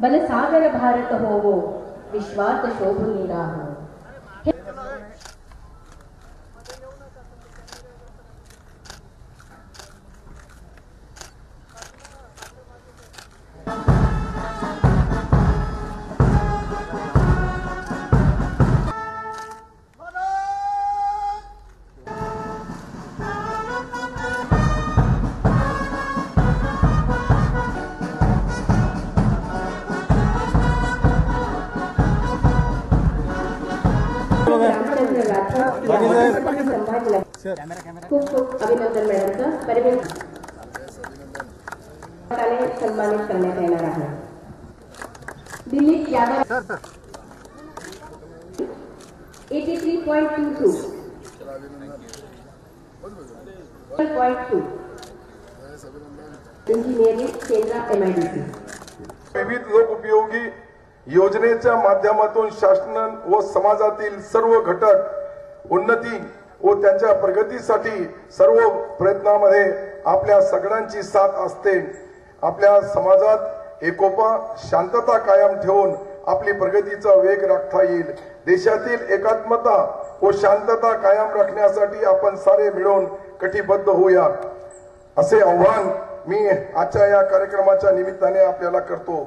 बलसागर भारत होवो विश्वात शोभून राहो। खूप खूप अभिनंदन मॅडमचं सन्मानित करण्यात येणार आहे। दिलीप यादव 83.22 इंजिनिअरिंग केंद्र MIDC। विविध लोकोपयोगी योजनेच्या माध्यमातून शासन व समाजातील सर्व घटक उन्नती व त्यांच्या प्रगतीसाठी सर्व प्रयत्नांमध्ये आपल्या सगळ्यांची साथ असते। आपल्या समाजात एकोपा शांतता कायम ठेवून आपली प्रगतीचा वेग राखता येईल। देशातील एकात्मता व शांतता कायम राखण्यासाठी आपण सारे मिळून कटिबद्ध होऊया असे आव्हान मी आजच्या या कार्यक्रमाच्या निमित्ताने आपल्याला करतो।